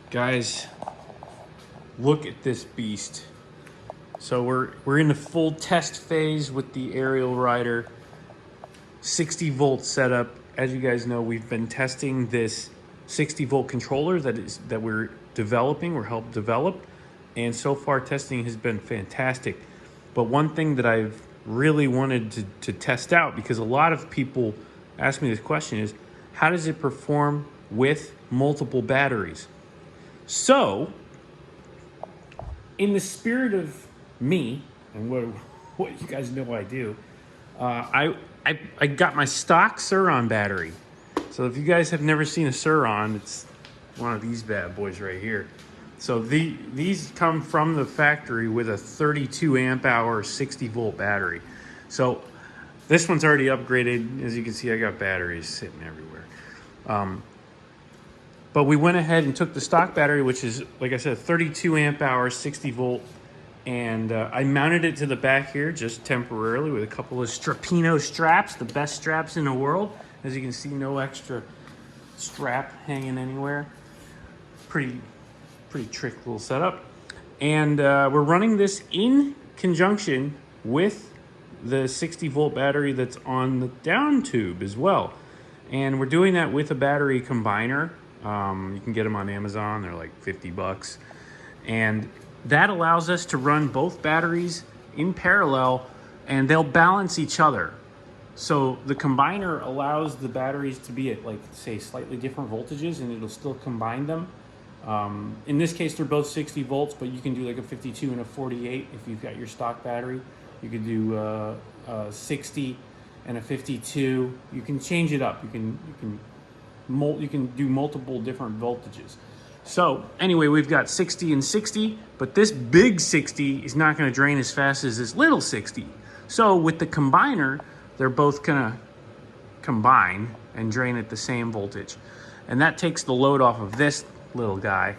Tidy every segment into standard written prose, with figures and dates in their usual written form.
Guys, look at this beast. So we're in the full test phase with the aerial rider. 60 volt setup. As you guys know, we've been testing this 60 volt controller that we're developing, we're helped develop, and so far testing has been fantastic. But one thing that I've really wanted to test out, because a lot of people ask me this question, is how does it perform with multiple batteries? So, in the spirit of me and what you guys know I do, I got my stock Suron battery. So if you guys have never seen a Suron, it's one of these bad boys right here. So these come from the factory with a 32 amp hour 60 volt battery. So this one's already upgraded. As you can see, I got batteries sitting everywhere. But we went ahead and took the stock battery, which is, like I said, 32 amp hour 60 volt. And I mounted it to the back here just temporarily with a couple of Strapino straps, the best straps in the world. As you can see, no extra strap hanging anywhere. Pretty trick little setup. And we're running this in conjunction with the 60 volt battery that's on the down tube as well. And we're doing that with a battery combiner. You can get them on Amazon, they're like 50 bucks. And that allows us to run both batteries in parallel, and they'll balance each other. So the combiner allows the batteries to be at, like, say, slightly different voltages, and it'll still combine them. In this case, they're both 60 volts, but you can do like a 52 and a 48 if you've got your stock battery. You could do a 60 and a 52. You can change it up. You can do multiple different voltages. So anyway, we've got 60 and 60, but this big 60 is not going to drain as fast as this little 60. So with the combiner, they're both going to combine and drain at the same voltage. And that takes the load off of this little guy,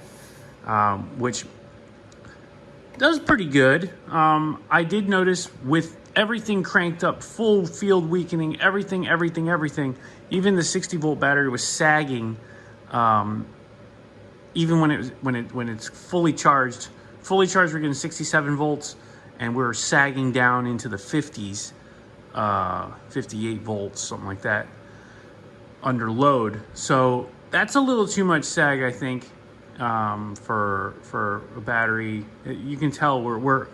which does pretty good. I did notice with everything cranked up, full field weakening, everything, even the 60 volt battery was sagging. Even when it's fully charged, we're getting 67 volts, and we're sagging down into the 50s, 58 volts, something like that, under load. So that's a little too much sag, I think, for a battery. You can tell we're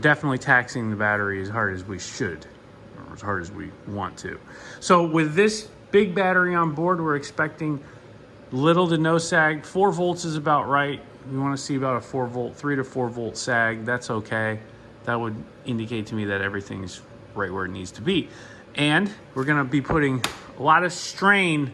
definitely taxing the battery as hard as we should, or as hard as we want to. So with this big battery on board, we're expecting little to no sag. 4 volts is about right. We want to see about a 3 to 4 volt sag. That's okay. That would indicate to me that everything's right where it needs to be. And we're going to be putting a lot of strain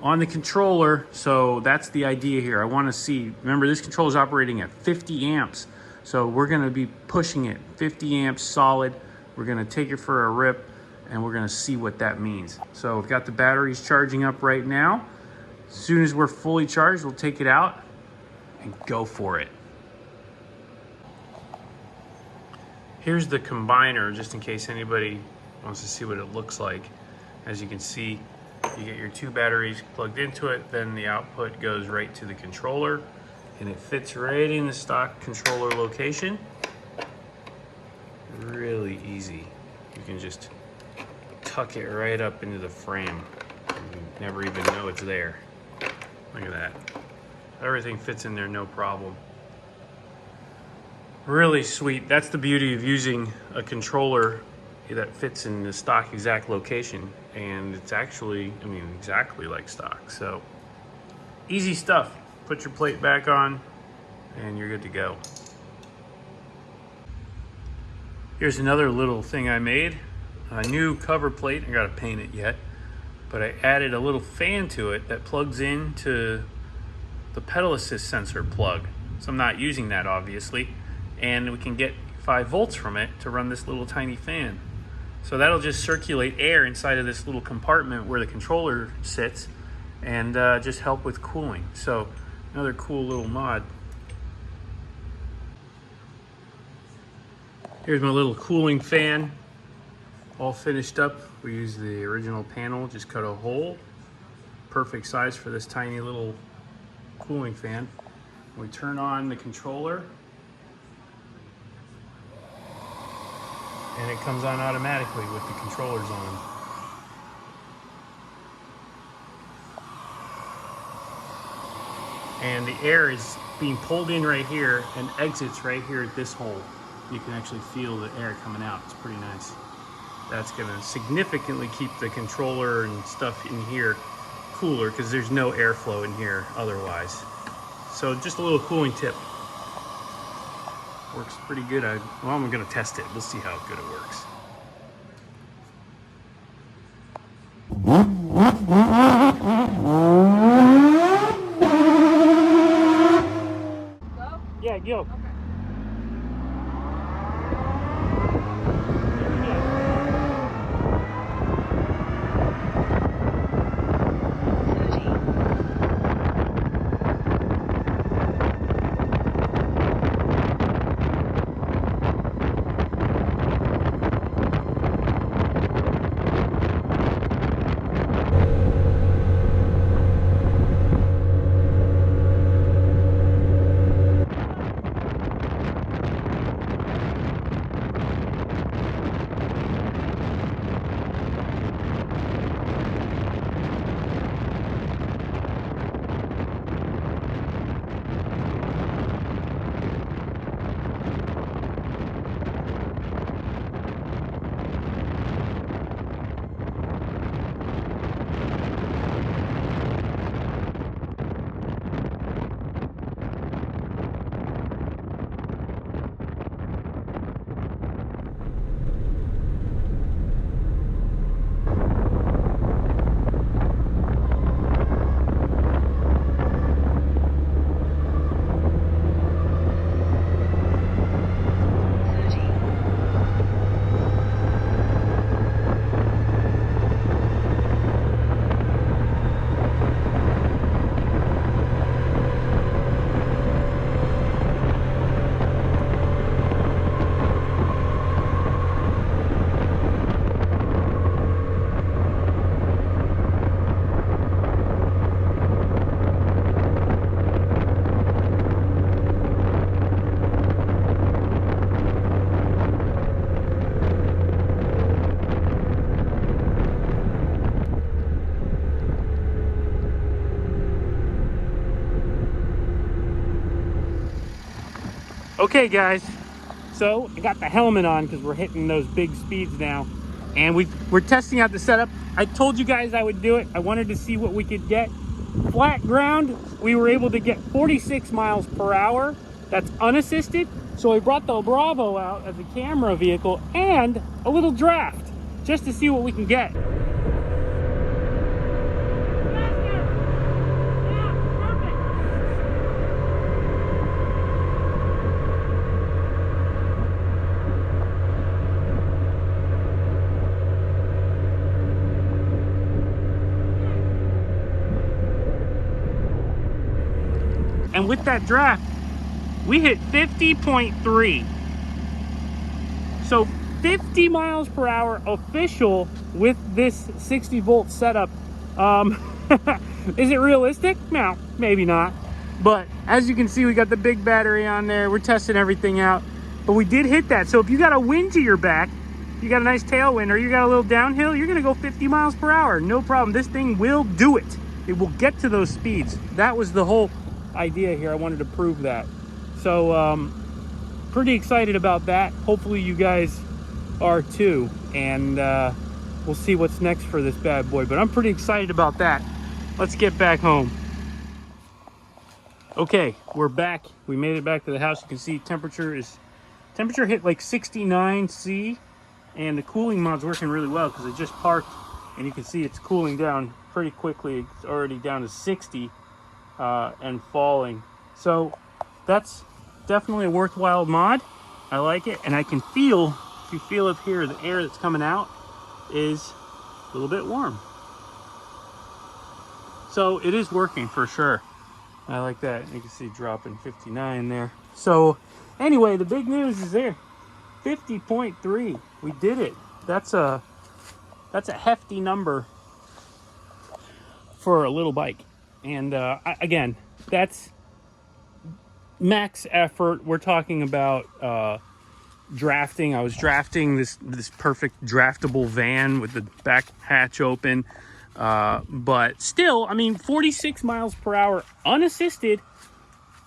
on the controller. So that's the idea here. I want to see, remember, this controller is operating at 50 amps. So we're going to be pushing it 50 amps solid. We're going to take it for a rip, and we're going to see what that means. So we've got the batteries charging up right now. As soon as we're fully charged, we'll take it out and go for it. Here's the combiner, just in case anybody wants to see what it looks like. As you can see, you get your 2 batteries plugged into it, then the output goes right to the controller, and it fits right in the stock controller location. Really easy. You can just tuck it right up into the frame. You never even know it's there. Look at that. Everything fits in there, no problem. Really sweet. That's the beauty of using a controller that fits in the stock exact location. And it's actually, exactly like stock. So, easy stuff. Put your plate back on, and you're good to go. Here's another little thing I made. A new cover plate. I gotta paint it yet. But I added a little fan to it that plugs into the pedal assist sensor plug. So I'm not using that, obviously. And we can get 5 volts from it to run this little tiny fan. So that'll just circulate air inside of this little compartment where the controller sits, and just help with cooling. So another cool little mod. Here's my little cooling fan, all finished up. We used the original panel, just cut a hole. Perfect size for this tiny little cooling fan. We turn on the controller and it comes on automatically with the controllers on. And the air is being pulled in right here and exits right here at this hole. You can actually feel the air coming out. It's pretty nice. That's gonna significantly keep the controller and stuff in here cooler because there's no airflow in here otherwise. So just a little cooling tip. Works pretty good. Well, I'm gonna test it. We'll see how good it works. Go? Yeah, go. Okay. Okay guys, so I got the helmet on because we're hitting those big speeds now, and we're testing out the setup. I told you guys I would do it. I wanted to see what we could get. Flat ground, we were able to get 46 miles per hour. That's unassisted. So we brought the Bravo out as a camera vehicle and a little draft just to see what we can get. And with that draft, we hit 50.3. So 50 miles per hour official with this 60 volt setup. Is it realistic? No, maybe not. But as you can see, we got the big battery on there. We're testing everything out. But we did hit that. So if you got a wind to your back, you got a nice tailwind, or you got a little downhill, you're gonna go 50 miles per hour. No problem. This thing will do it. It will get to those speeds. That was the whole idea here. I wanted to prove that. So pretty excited about that. Hopefully you guys are too, and we'll see what's next for this bad boy, but I'm pretty excited about that. Let's get back home. Okay, we're back. We made it back to the house. You can see temperature hit like 69 C, and the cooling mod's working really well because I just parked, and you can see it's cooling down pretty quickly. It's already down to 60 and falling. So that's definitely a worthwhile mod. I like it, and I can feel, if you feel up here, the air that's coming out is a little bit warm. So it is working for sure. I like that. You can see dropping 59 there. So anyway, the big news is there. 50.3. We did it. That's a hefty number for a little bike. And again, that's max effort. We're talking about drafting. I was drafting this perfect draftable van with the back hatch open. But still, I mean, 46 miles per hour unassisted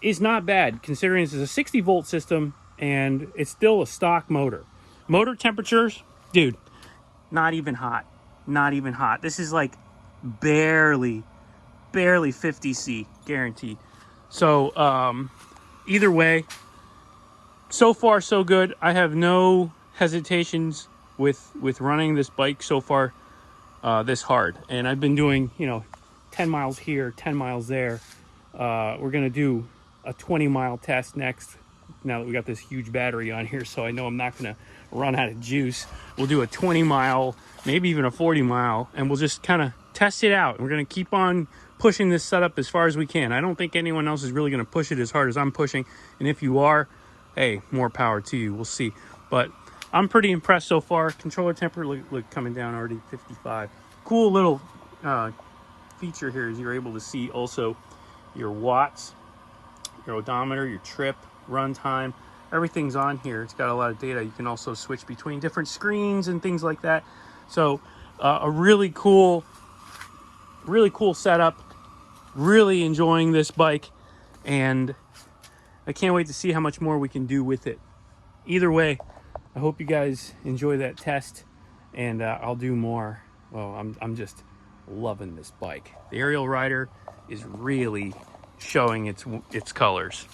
is not bad, considering this is a 60 volt system and it's still a stock motor. Motor temperatures, dude, not even hot. Not even hot. This is like barely 50C, guaranteed. So, either way, so far so good. I have no hesitations with running this bike so far this hard. And I've been doing, 10 miles here, 10 miles there. We're going to do a 20-mile test next, now that we got this huge battery on here, so I know I'm not going to run out of juice. We'll do a 20-mile, maybe even a 40-mile, and we'll just kind of test it out. We're going to keep on pushing this setup as far as we can. I don't think anyone else is really going to push it as hard as I'm pushing, and if you are, hey, more power to you. We'll see. But I'm pretty impressed so far. Controller temperature, look coming down already, 55. Cool little feature here is you're able to see also your watts, your odometer, your trip, run time. Everything's on here. It's got a lot of data. You can also switch between different screens and things like that. So a really cool setup. Really enjoying this bike, and I can't wait to see how much more we can do with it. Either way, I hope you guys enjoy that test, and I'll do more. Well, I'm just loving this bike. The Aerial Rider is really showing its colors.